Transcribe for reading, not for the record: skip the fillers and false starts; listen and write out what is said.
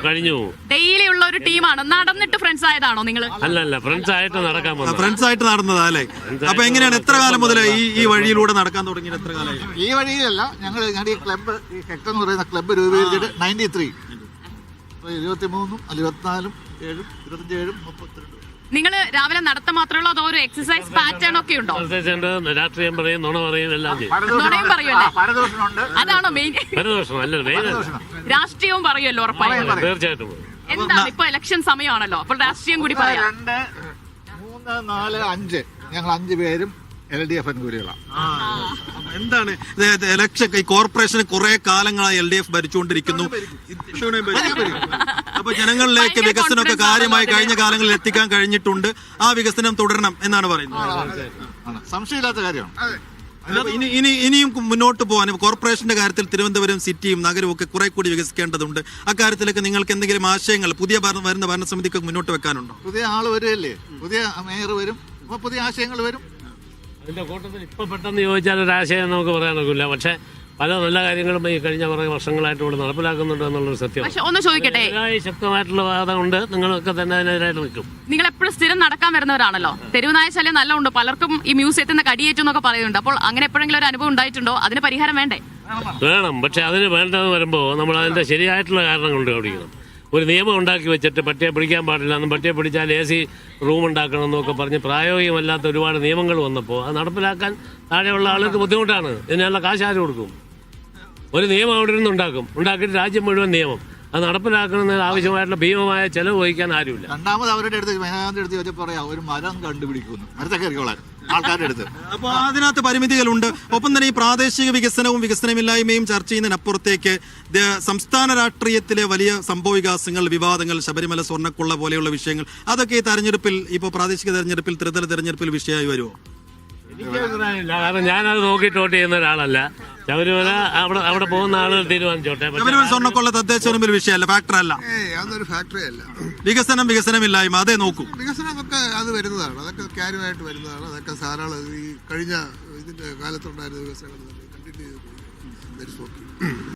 കഴിഞ്ഞു. ഡെയിലി ഉള്ള ഒരു ടീമാണ്. നടന്നിട്ട് ഫ്രണ്ട്സ് ആയതാണോ നിങ്ങൾ? അല്ല, ഫ്രണ്ട്സ് ആയിട്ട് നടക്കാൻ പോകുന്നത്. ഫ്രണ്ട്സ് ആയിട്ട് നടന്നതാ അല്ലേ? അപ്പൊ എങ്ങനെയാണ്, എത്ര കാലം മുതൽ ഈ വഴിയിലൂടെ നടക്കാൻ തുടങ്ങിയത്? എത്ര കാലമായി? ഈ വഴിയിലല്ല, ഞങ്ങളുടെ ഈ ക്ലബ്ബ്, ഈ ഹെക്ടർ എന്ന് പറയുന്ന ക്ലബ്ബ് രൂപീകരിച്ചിട്ട് 93, 23, 24, 7, 25, 32. നിങ്ങൾ രാവിലെ നടത്തം മാത്രമേ ഉള്ളൂ അതോ ഒരു എക്സസൈസ് പാറ്റേൺ ഒക്കെ ഉണ്ടോ? രാഷ്ട്രീയം പറയും, നുണ പറയും, എല്ലാം ചെയ്യും. അതാണോ മെയിൻ? മെയിൻ രാഷ്ട്രീയവും പറയുമല്ലോ ഉറപ്പായും. തീർച്ചയായിട്ടും. എന്താണ് ഇപ്പൊ ഇലക്ഷൻ സമയമാണല്ലോ, അപ്പോൾ രാഷ്ട്രീയം കൂടി പറയാം. 2, 3, 4, 5 ഞങ്ങൾ 5 പേരും LDF അനുകൂലികളാണ്. എന്താണ് ഇലക്ഷൻ? ഈ കോർപ്പറേഷന് കുറെ കാലങ്ങളായി LDF ഭരിച്ചുകൊണ്ടിരിക്കുന്നു. അപ്പൊ ജനങ്ങളിലേക്ക് വികസനമൊക്കെ കാര്യമായി കഴിഞ്ഞ കാലങ്ങളിൽ എത്തിക്കാൻ കഴിഞ്ഞിട്ടുണ്ട്. ആ വികസനം തുടരണം എന്നാണ് പറയുന്നത്. സംശയമില്ലാത്ത കാര്യമാണ്. ഇനിയും മുന്നോട്ട് പോകാൻ കോർപ്പറേഷന്റെ കാര്യത്തിൽ തിരുവനന്തപുരം സിറ്റിയും നഗരവും ഒക്കെ കുറെ കൂടി വികസിക്കേണ്ടതുണ്ട്. അക്കാര്യത്തിലേക്ക് നിങ്ങൾക്ക് എന്തെങ്കിലും ആശയങ്ങൾ പുതിയ വരുന്ന ഭരണസമിതിക്ക് മുന്നോട്ട് വെക്കാനുണ്ടോ? പുതിയ ആള് വരുമല്ലേ, പുതിയ മേയർ വരും, അപ്പൊ പുതിയ ആശയങ്ങൾ വരും. അതിന്റെ കൂട്ടത്തിൽ ഇപ്പൊ പെട്ടെന്ന് ചോദിച്ചാൽ ഒരു ആശയം നമുക്ക് പറയാനൊക്കില്ല. പക്ഷെ പല നല്ല കാര്യങ്ങളും ഈ കഴിഞ്ഞ കുറേ വർഷങ്ങളായിട്ട് ഇവിടെ നടപ്പിലാക്കുന്നുണ്ട് എന്നുള്ളൊരു സത്യം. ഒന്ന് ചോദിക്കട്ടെ, ശക്തമായിട്ടുള്ള വാദമുണ്ട്. നിങ്ങളൊക്കെ തന്നെ അതിനെതിരായിട്ട് നിൽക്കും. നിങ്ങൾ എപ്പോഴും സ്ഥിരം നടക്കാൻ വരുന്നവരാണല്ലോ. തെരുവുനായ ശല്യം നല്ല ഉണ്ട്, പലർക്കും ഈ മ്യൂസിയത്തിൽ നിന്ന് കടിയേറ്റു എന്നൊക്കെ പറയുന്നുണ്ട്. അപ്പോൾ അങ്ങനെ എപ്പോഴെങ്കിലും ഒരു അനുഭവം ഉണ്ടായിട്ടുണ്ടോ? അതിന് പരിഹാരം വേണ്ടേ? വേണം. പക്ഷെ അതിന് വേണ്ടതെന്ന് വരുമ്പോൾ നമ്മൾ അതിന്റെ ശരിയായിട്ടുള്ള കാരണം കണ്ടുപിടിക്കണം. ഒരു നിയമം ഉണ്ടാക്കി വെച്ചിട്ട് പട്ടിയെ പിടിക്കാൻ പാടില്ല എന്നും പട്ടിയെ പിടിച്ചാൽ AC റൂം ഉണ്ടാക്കണമെന്നൊക്കെ പറഞ്ഞ് പ്രായോഗികമല്ലാത്ത ഒരുപാട് നിയമങ്ങൾ വന്നപ്പോൾ അത് നടപ്പിലാക്കാൻ താഴെയുള്ള ആൾക്ക് ബുദ്ധിമുട്ടാണ്. ഇതിനുള്ള കാശ് ആര് കൊടുക്കും? ഒരു നിയമം അവിടെ നിന്ന് ഉണ്ടാക്കിയിട്ട് രാജ്യം മുഴുവൻ നിയമം അത് നടപ്പിലാക്കുന്നതിന് ആവശ്യമായിട്ടുള്ള ഭീമമായ ചെലവ് വഹിക്കാൻ ആരുമില്ല. രണ്ടാമത് അവരുടെ അടുത്ത് മേഘാന്റെ അടുത്ത് ചോദിച്ചാൽ പറയാം ഒരു മരം കണ്ടുപിടിക്കുന്നു, മരത്തെ കയറിക്കോളാൻ ആൾക്കാരുടെ അടുത്ത്. അപ്പോൾ അതിനകത്ത് പരിമിതികളുണ്ട്. ഒപ്പം തന്നെ ഈ പ്രാദേശിക വികസനവും വികസനമില്ലായ്മയും ചർച്ച ചെയ്യുന്നതിനപ്പുറത്തേക്ക് സംസ്ഥാന രാഷ്ട്രീയത്തിലെ വലിയ സംഭവവികാസങ്ങൾ, വിവാദങ്ങൾ, ശബരിമല സ്വർണ്ണക്കൊള്ള പോലെയുള്ള വിഷയങ്ങൾ, അതൊക്കെ ഈ തെരഞ്ഞെടുപ്പിൽ, ഇപ്പോൾ പ്രാദേശിക തെരഞ്ഞെടുപ്പിൽ, ത്രിതല തെരഞ്ഞെടുപ്പിൽ വിഷയമായി വരുമോ? എനിക്ക് അഭിപ്രായമില്ല. കാരണം ഞാനത് നോക്കിയിട്ട് വോട്ട് ചെയ്യുന്ന ഒരാളല്ല. ശബരിമല അവിടെ പോകുന്ന ആളുകൾ തീരുമാനിച്ചോട്ടെ. ശബരിമല സ്വർണ്ണക്കൊള്ള തദ്ദേശ വിഷയമല്ല, ഫാക്ടർ അല്ല. അതൊരു ഫാക്ടറി അല്ല. വികസനമില്ലായ്മ അതേ നോക്കൂ. വികസനമൊക്കെ അത് വരുന്നതാണ്, അതൊക്കെ കാര്യമായിട്ട് വരുന്നതാണ്. അതൊക്കെ ധാരാളം ഈ കഴിഞ്ഞ ഇതിന്റെ കാലത്തുണ്ടായിരുന്ന വികസനങ്ങൾ കണ്ടിന്യൂ ചെയ്ത്